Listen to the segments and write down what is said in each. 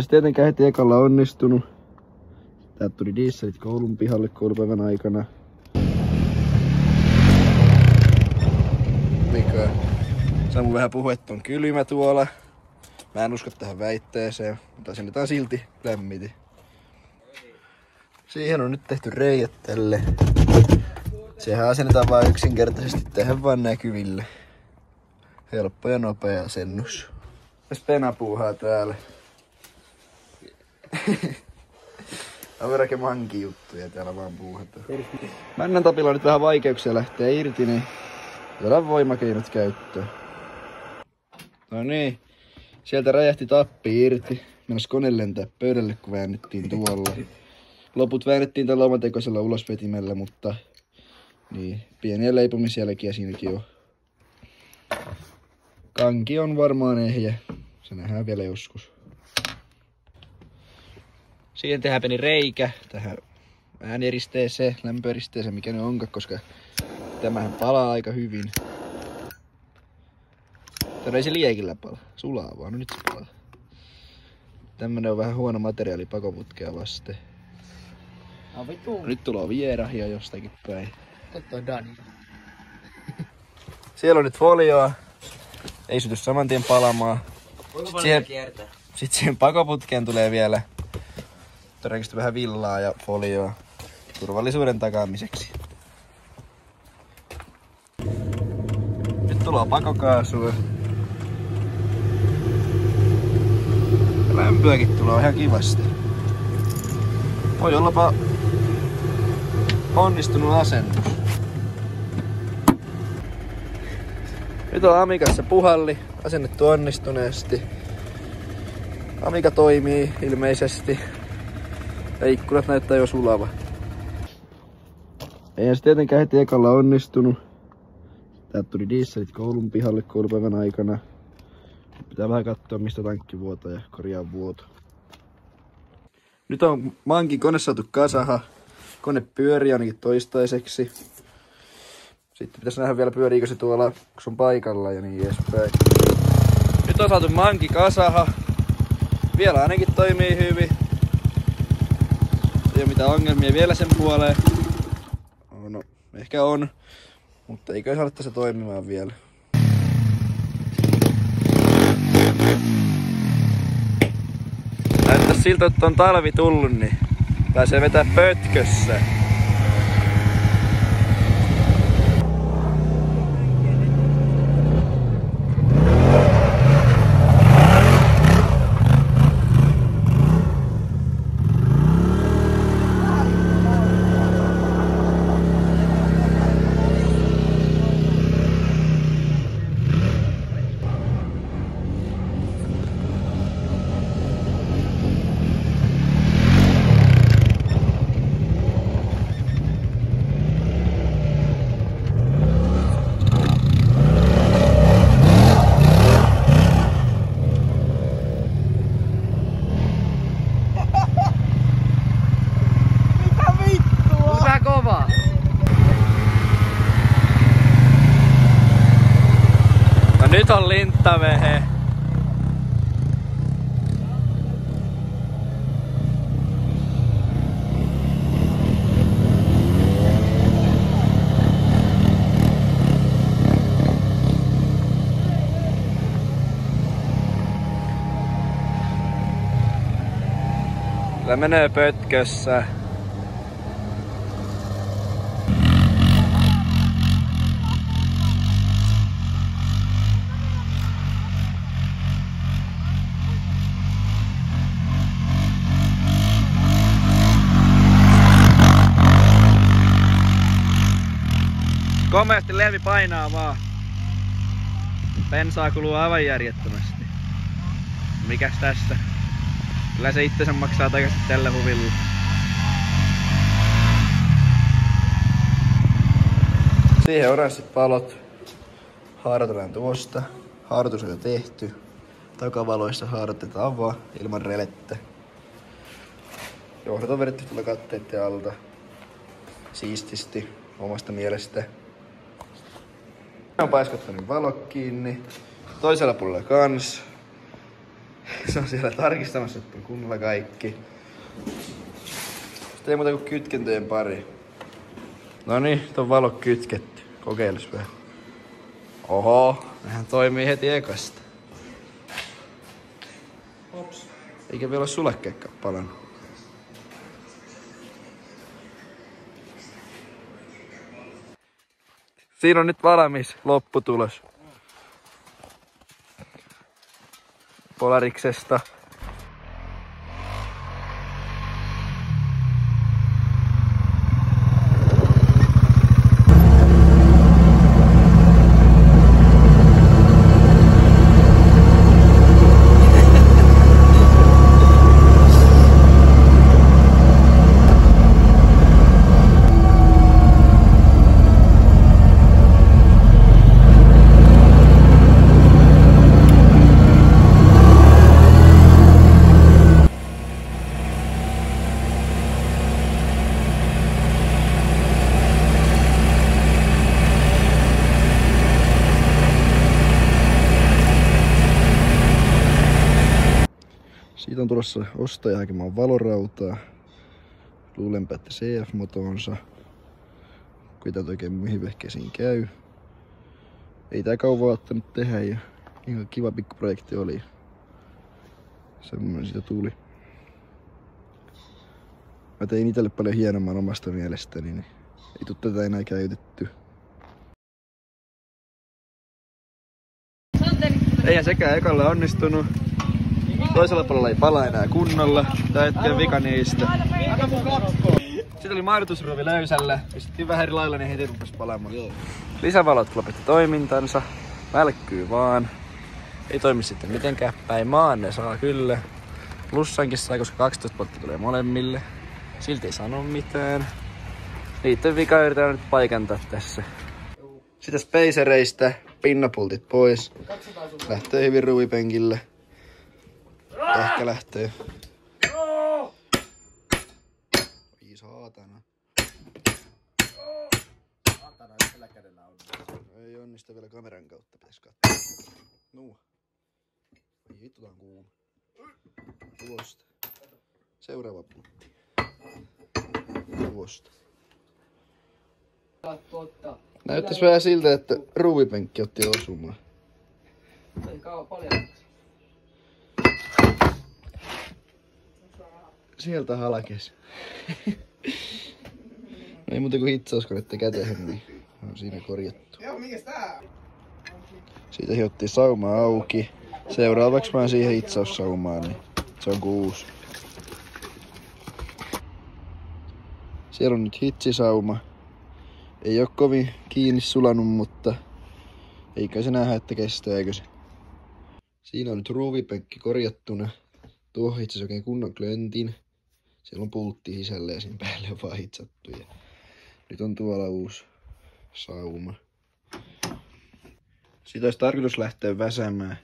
Eihän se tietenkään heti ekalla onnistunut. Täältä tuli dieselit koulun pihalle koulupäivän aikana. Mikä? Samu vähän puhui, että on kylmä tuolla. Mä en usko tähän väitteeseen, mutta asennetaan silti lämmiti. Siihen on nyt tehty reijät tälle. Sehän asennetaan vaan yksinkertaisesti tähän vaan näkyville. Helppo ja nopea asennus. Tässä Pena puuhaa täällä. On verrankin manki juttuja täällä vaan puuhataan. Männän tapilla on nyt vähän vaikeuksia lähteä irti, niin otetaan voimakeinot käyttöön. No niin, sieltä räjähti tappi irti. Mennäs kone lentää pöydälle, kun väännettiin tuolla. Loput väännettiin tällä omatekoisella ulosvetimellä, mutta niin, pieniä leipomisjälkiä siinäkin on. Kanki on varmaan ehjä. Se nähdään vielä joskus. Siihen tehdään pieni reikä tähän ääneristeeseen, lämpöeristeeseen, mikä ne onkaan, koska tämähän palaa aika hyvin. Täällä ei se liekillä pala, sulaa vaan, no nyt se palaa. Tämmönen on vähän huono materiaali pakoputkea vasten. Nyt tulee vierahia jostakin päin. Totta Dani. Siellä on nyt folioa. Ei syty saman tien palamaan. Sitten siihen pakoputkeen tulee vielä todennäköisesti vähän villaa ja folioa turvallisuuden takaamiseksi. Nyt tulee pakokaasua. Lämpöäkin tulee ihan kivasti. Voi ollapa onnistunut asennus. Nyt on Amikassa puhalli, asennettu onnistuneesti. Amiga toimii ilmeisesti. Ja ikkunat näyttää jo sulava. Eihän se tietenkään heti ekalla onnistunut. Täältä tuli dieselit koulun pihalle koulupäivän aikana. Pitää vähän katsoa mistä tankki vuotaa ja korjaa vuoto. Nyt on mankin kone saatu kasaha. Kone pyörii ainakin toistaiseksi. Sitten pitäisi nähdä vielä pyöriikö se tuolla, kun se on paikalla ja niin edespäin. Nyt on saatu manki kasaha. Vielä ainakin toimii hyvin. Ei ole mitään ongelmia vielä sen puoleen. No, ehkä on. Mutta eikö saada tässä toimimaan vielä. Näyttää siltä, että on talvi tullut, niin pääsee vetää pötkössä. Nyt on linttavehe. Kyllä menee pötkössä. Komeasti lehvi painaa vaan. Bensaa kuluu aivan järjettömästi. Mikäs tässä? Kyllä se itsensä maksaa takaisin tällä huvilla. Siihen oranssit palot. Haarataan tuosta. Haaratus on jo tehty. Takavaloissa haaratetaan vaan ilman relettä. Johdot on vedetty tuolla katteiden alta. Siististi omasta mielestä. On paiskottanut valot kiinni. Toisella puolella kans. Se on siellä tarkistamassa, että on kunnolla kaikki. Sitten ei muuta kuin kytkentöjen pari. Noniin, ton valo kytketty. Kokeilus vähän. Oho, nehän toimii heti ekasta. Hops. Eikä vielä ole sulekkeekkaan palannut. Siinä on nyt valmis lopputulos. Polariksesta. Siitä on tulossa ostaja hakemaan valorautaa. Luulenpä, että CF-motonsa. Kuitenkin oikein mihin vehkeisiin käy. Ei tää kauan ottanut tehdä ja ihan kiva pikkuprojekti oli. Semmoinen siitä tuli. Mä tein itelle paljon hienomman omasta mielestäni, niin ei tuu tätä enää käytetty. Eihän sekään ekalla onnistunut. Toisella puolella ei pala enää kunnolla. Tää hetken vika niistä. Sitten oli mainotusruovi löysällä. Pistettiin vähän eri lailla, niin heti rupes palaamaan. Lisävalot lopetti toimintansa. Välkkyy vaan. Ei toimi sitten mitenkään päin maan, ne saa kyllä. Plussankin sai, koska 12 pottia tulee molemmille. Silti ei sano mitään. Niitten vika yritetään nyt paikantaa tässä. Sitten spacereistä pinnapultit pois. Lähtee hyvin ruuvipenkille. Ehkä lähtee. Oi saatana. Ei onnistu vielä kameran kautta, pitäis katsoa. Nuu. Ai vittu, tää on kuuma. Tuosta. Seuraava putti. Tuosta. Näyttäis vähän siltä, että ruuvipenkki otti osumaan. Ei kauan paljon. Sieltä halkes. Ei muuta kuin hitsauskonetta käteen, niin on siinä korjattu. Siitä hiottiin sauma auki. Seuraavaksi vaan siihen hitsaussaumaan, niin se on 6. Siellä on nyt hitsisauma. Ei oo kovin kiinni sulanut, mutta eikä se nähdä, että kestääkö se. Siinä on nyt ruuvipenkki korjattuna. Tuohon hitsis oikein kunnon klöntin. Siellä on pultti sisällä ja siinä päälle on vaan hitsattu. Ja nyt on tuolla uusi sauma. Siitä olisi tarkoitus lähteä väsäämään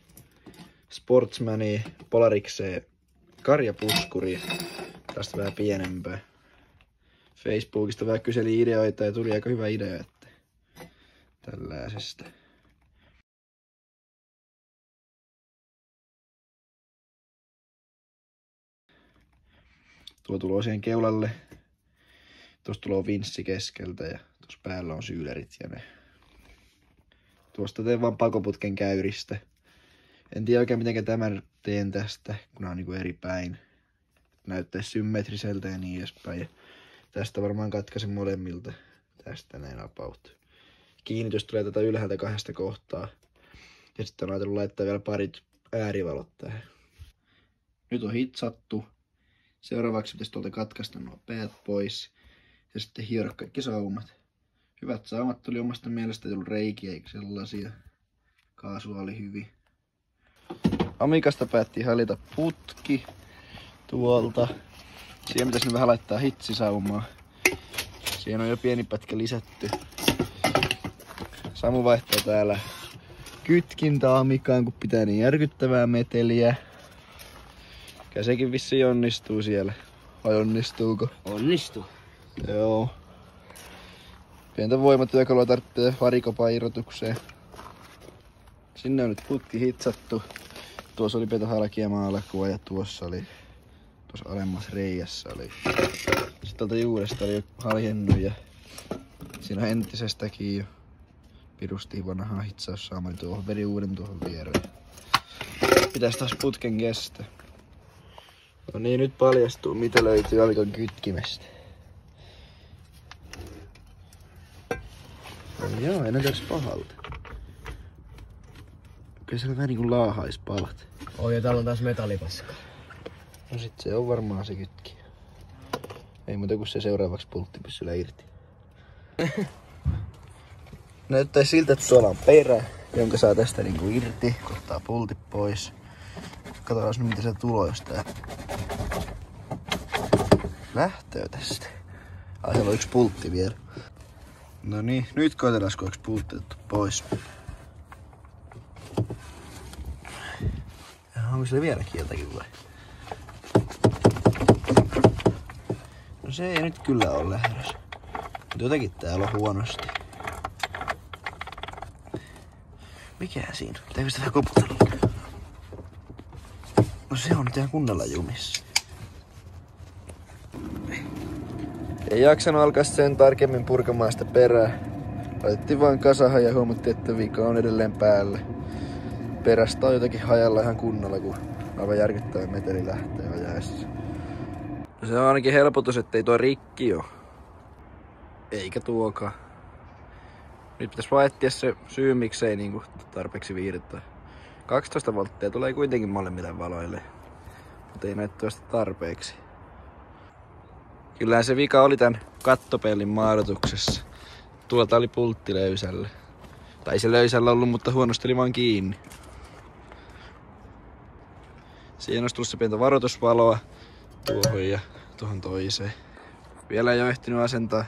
Sportsmania, Polarikseen, karjapuskuri. Tästä vähän pienempää. Facebookista vähän kyseli ideoita ja tuli aika hyvä idea, että tällaisesta. Tuo tulee siihen keulalle. Tuosta tulee vinssi keskeltä ja tuossa päällä on syylerit ja ne. Tuosta teen vaan pakoputken käyristä. En tiedä oikein miten tämän teen tästä, kun nämä on niinku eri päin. Näyttäisi symmetriseltä ja niin edespäin. Ja tästä varmaan katkaisen molemmilta. Tästä näin about. Kiinnitys tulee tätä ylhäältä 2 kohtaa. Ja sitten on ajatellut laittaa vielä parit äärivalot tähän. Nyt on hitsattu. Seuraavaksi pitäisi tuolta katkaista nuo päät pois. Ja sitten hieroa kaikki saumat. Hyvät saumat tuli omasta mielestä, ei tullut reikiä eikä sellaisia. Kaasu oli hyvin. Amikasta päätti hallita putki tuolta. Siihen pitäisi nyt vähän laittaa hitsisaumaa. Siihen on jo pieni pätkä lisätty. Samu vaihtaa täällä kytkintä Amikaan, kun pitää niin järkyttävää meteliä. Ja sekin vissiin onnistuu siellä. Vai onnistuuko? Onnistuu. Joo. Pientä voimatyökalua tarvitsee varikopan irrotukseen. Sinne on nyt putki hitsattu. Tuossa oli pientä halkiamaa alkua ja tuossa alemmassa reijässä oli. Sitten tuolta juuresta oli jo haljennut ja siinä entisestäkin jo pirustiin vanhaa hitsaussaamani tuohon, veri uuden tuohon viereen. Pitäis taas putken kestää. No niin, nyt paljastuu mitä löytyy Alikon kytkimestä. No joo, ei näytäks pahalta. Kyllä siellä vähän niinku laahais palat. Oi, ja täällä on taas metallipaska. No sit se on varmaan se kytki. Ei muuta kuin se seuraavaksi pulttipyssyllä irti. Näyttäis siltä, että tuolla on perä, jonka saa tästä niinku irti, kun ottaa pultit pois. Katsotaan nyt mitä se tulee, jos tää lähtee tästä. Ai, siellä on yksi pultti vielä. No niin, nyt koetellaan, kun onko pultti otettu pois. Onko se vieläkin jotakin vai? No se ei nyt kyllä ole lähdössä. Mutta jotenkin täällä on huonosti. Mikä siinä? Pitääkö sitä koputella? No se on nyt ihan kunnolla jumissa. Ei jaksanut alkaa sen tarkemmin purkamaan sitä perää. Laitettiin vaan kasahan ja huomattiin, että vika on edelleen päällä. Perästä on jotenkin hajalla ihan kunnolla, kun aivan järkyttävä meteli lähtee ajaessa. No se on ainakin helpotus, ettei tuo rikki oo. Eikä tuokaan. Nyt pitäis vaan etsiä se syy, miksei niinku tarpeeksi viihdyttää. 12 volttia tulee kuitenkin molemmille valoille. Mutta ei näyttävästi tarpeeksi. Kyllähän se vika oli tän kattopellin maadotuksessa. Tuolta oli pultti löysällä. Tai se löysällä ollut, mutta huonosti oli vaan kiinni. Siihen olisi tullut se pientä varoitusvaloa tuohon ja tuohon toiseen. Vielä ei ole ehtinyt asentaa,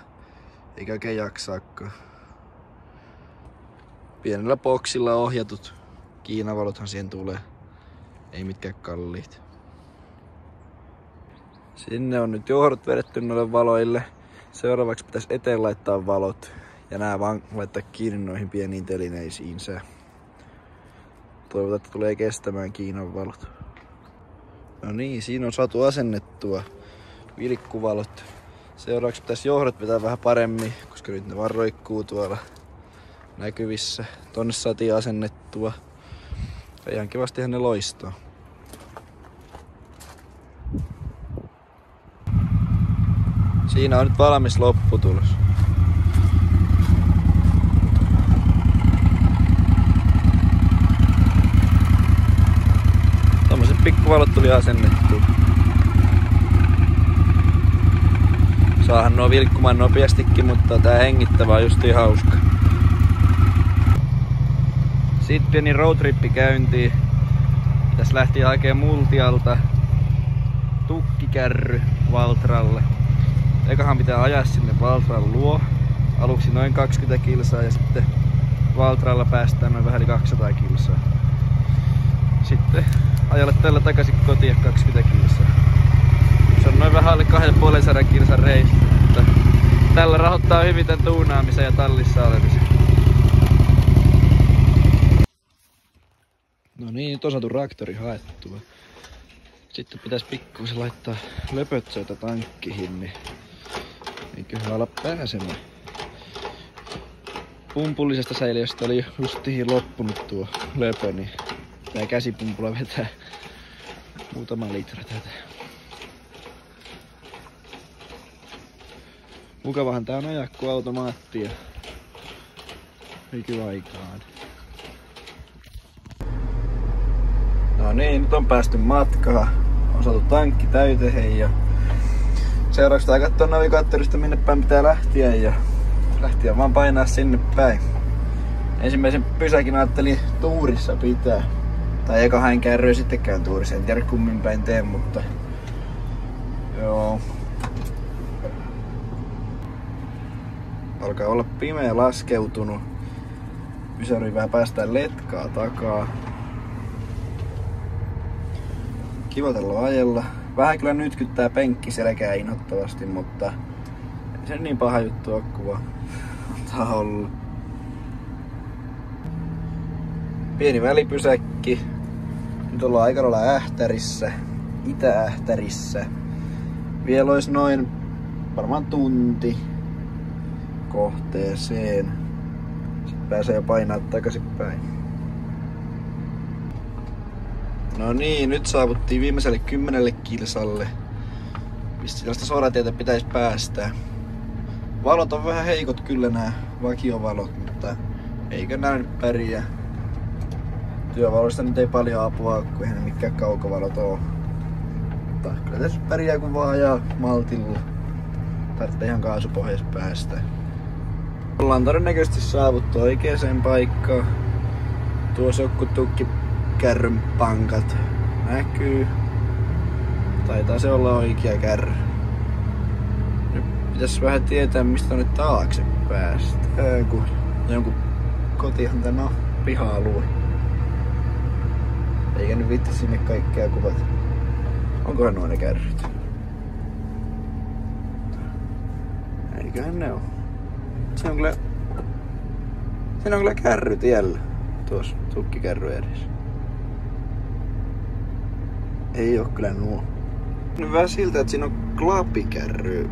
eikä oikein jaksaakaan. Pienellä boksilla ohjatut Kiinavalothan siihen tulee. Ei mitkään kalliit. Sinne on nyt johdot vedetty noille valoille. Seuraavaksi pitäisi eteen laittaa valot. Ja nää vaan laittaa kiinni noihin pieniin telineisiinsä. Toivotaan, että tulee kestämään Kiinan valot. No niin, siinä on saatu asennettua vilkkuvalot. Seuraavaksi pitäisi johdot vetää vähän paremmin, koska nyt ne vaan roikkuu tuolla näkyvissä. Tonne saatiin asennettua. Ja ihan kivastihan ne loistaa. Siinä on nyt valmis lopputulos. Tommoset pikkuvalot tuli asennettua. Saahan nuo vilkkumaan nopeastikin, mutta tää hengittävä on justiin hauska. Sitten pieni roadtrippi käyntiin. Tässä lähti hakemaan Multialta tukkikärry Valtralle. Ekahan pitää ajaa sinne Valtran luo. Aluksi noin 20 kilsaa ja sitten Valtralla päästään noin vähän yli 200 kilsaa. Sitten ajalle tällä takaisin kotiin 20 kilsaa. Se on noin vähän alle 250 kilsan reissu, mutta tällä rahoittaa hyvin tän tuunaamisen ja tallissa olemisen. No niin, nyt on saatu traktori haettua. Sitten pitäisi pikkuisen laittaa löpötsöitä tankkiin, niin eiköhän ala pääsemään. Pumpullisesta säiliöstä oli justiin loppunut tuo löpö, niin tää käsipumpulla vetää muutama litra tätä. Mukavahan tää on ajaa kuin automaatti ja nykyaikaan. No niin, nyt on päästy matkaan. On saatu tankki täyteen ja seuraavaksi tää kattoo navigaattorista minne päin pitää lähteä ja lähtiä vaan painaa sinne päin. Ensimmäisen pysäkin ajattelin tuurissa pitää. Tai ekahan en kärryä sittenkään tuurissa, en tiedä kummin päin teen, mutta joo. Alkaa olla pimeä laskeutunut. Pysärin vähän päästään letkaa takaa. Kiva tällä ajella. Vähän kyllä nytkyttää penkki selkää inhottavasti, mutta ei se niin paha juttu ole kuin vaan antaa olla. Pieni välipysäkki. Nyt ollaan aika lailla Ähtärissä, Itä-Ähtärissä. Vielä olisi noin varmaan tunti kohteeseen. Sitten pääsee jo painaa takaisinpäin. No niin, nyt saavuttiin viimeiselle 10 kilsalle, mistä sellaista soratietä pitäisi päästä. Valot on vähän heikot kyllä, nää vakiovalot, mutta eikö nää nyt pärjää. Työvaloista nyt ei paljon apua, kun eihän ne mikään kaukovalot oo. Mutta kyllä tässä pärjää, kun vaan ajaa maltilla. Tarvitsee ihan kaasupohjassa päästä. Ollaan todennäköisesti saavuttu oikeaan paikkaan. Tuossa joku tukkikärryn pankat näkyy. Taitaa se olla oikea kärry. Nyt pitäis vähän tietää, mistä tonne taakse päästään, kun jonkun kotihan tämä on piha-alue. Eikä nyt viitti sinne kaikkea kuvata. Onkohan nuo ne kärryt? Eiköhän ne oo. Siinä on kyllä kärry tiellä. Tuossa tukkikärry edessä. Ei oo kyllä nuo. Nyt vähän siltä, että siinä on klapikärry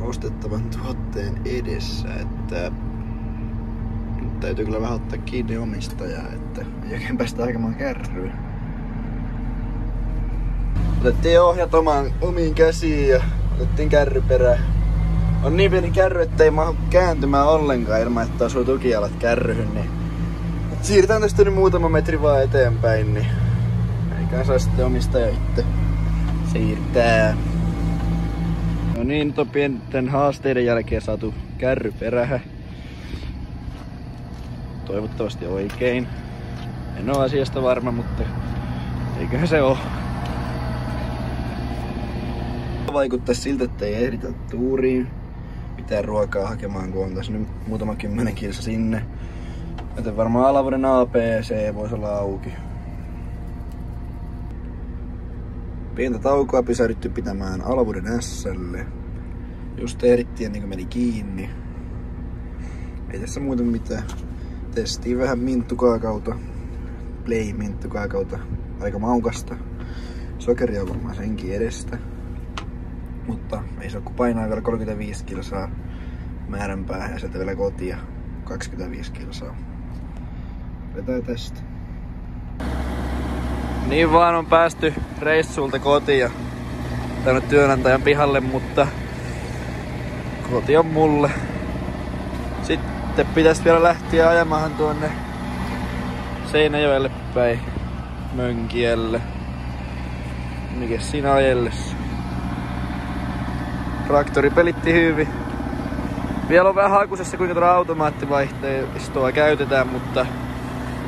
ostettavan tuotteen edessä, että nyt täytyy kyllä vähän ottaa kiinni omistajaa, että ei oikein päästä hakemaan kärryä. Otettiin ohjat omiin käsiin ja otettiin kärry perään. On niin pieni kärry, ettei mahdu kääntymään ollenkaan ilman, että osuu tukijalat kärryhyn, niin siirrytään tästä nyt muutama metri vaan eteenpäin, niin eiköhän saa sitten omistaja itse siirtää. No niin, nyt on pienten haasteiden jälkeen saatu kärry perähän. Toivottavasti oikein. En oo asiasta varma, mutta eiköhän se oo. Vaikuttais siltä, että ei ehditä tuuriin mitään ruokaa hakemaan, kun on tässä nyt muutama 10 kilsa sinne. Joten varmaan alavuuden APC voisi olla auki. Pientä taukoa pysähdytty pitämään alavuuden S:lle. Just ehdittiin ennen kuin meni kiinni. Ei tässä muuta mitään. Testiin vähän minttukaakauta. Play minttukaakauta. Aika maukasta. Sokeria varmaan senkin edestä. Mutta ei se ole, kun painaa vielä 35 kilsaa määränpäähän ja sieltä vielä kotia 25 kilsaa. Vetää tästä. Niin vaan on päästy reissulta kotiin tänne työnantajan pihalle, mutta koti on mulle. Sitten pitäisi vielä lähteä ajamaan tuonne Seinäjoelle päin Mönkielle. Mikäs siinä ajellessa? Traktori pelitti hyvin. Vielä on vähän hakusessa, kuinka tuota automaattivaihteistoa käytetään, mutta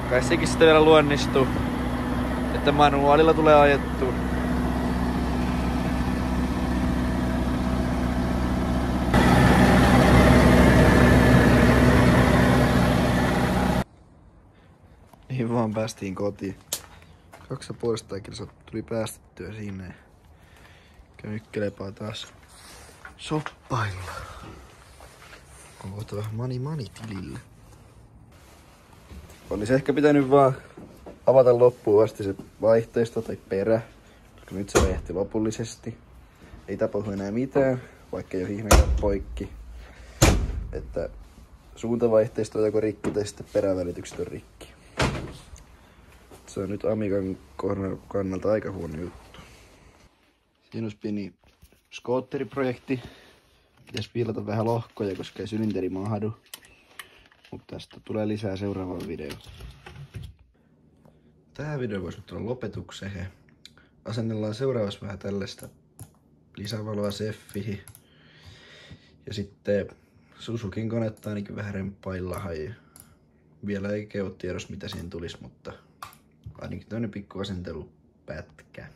kai sekin sitten vielä luonnistuu, että manuaalilla tulee ajettua. Niin vaan päästiin kotiin. 2,5 kilsaa tuli päästettyä siinä. Kämykkelepaa taas soppailla. On kohta vähän money tilillä. Olisi ehkä pitänyt vaan avata loppuun asti se vaihteisto tai perä. Koska nyt se räjähti lopullisesti. Ei tapahdu enää mitään, vaikka ei ole ihmeellä poikki. Että suuntavaihteisto on joko rikki tai sitten perävälitykset on rikki. Se on nyt Amigan kannalta aika huono juttu. Siinä olisi pieni skootteriprojekti. Pitäisi viilata vähän lohkoja, koska ei sylinteri mahdu. Mutta tästä tulee lisää seuraavaan videoon. Tähän videoon voisi nyt olla lopetukseen. Asennellaan seuraavassa vähän tällaista lisävaloa seffihin. Ja sitten Suzukin konetta ainakin vähän remppaillaan. Vielä ei ole tiedossa mitä siihen tulisi, mutta ainakin tämmönen pikku asentelupätkä.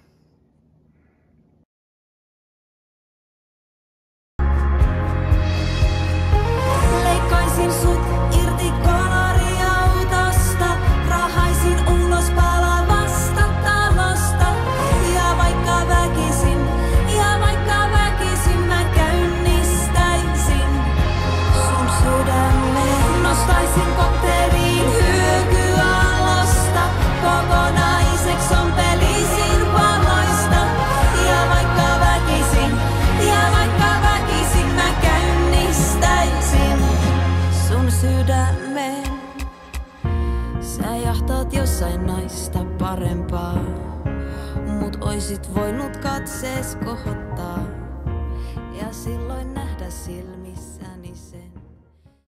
Leikkaisin sut irti kolariautosta, rahaisin ulos palavasta talosta. Ja vaikka väkisin mä käynnistäisin sun sydämen. Nostaisin kopteriin hyökyalosta kokonaan. sydämen. Sä jahtaat jossain naista parempaa, mut oisit voinut katsees kohottaa ja silloin nähdä silmi.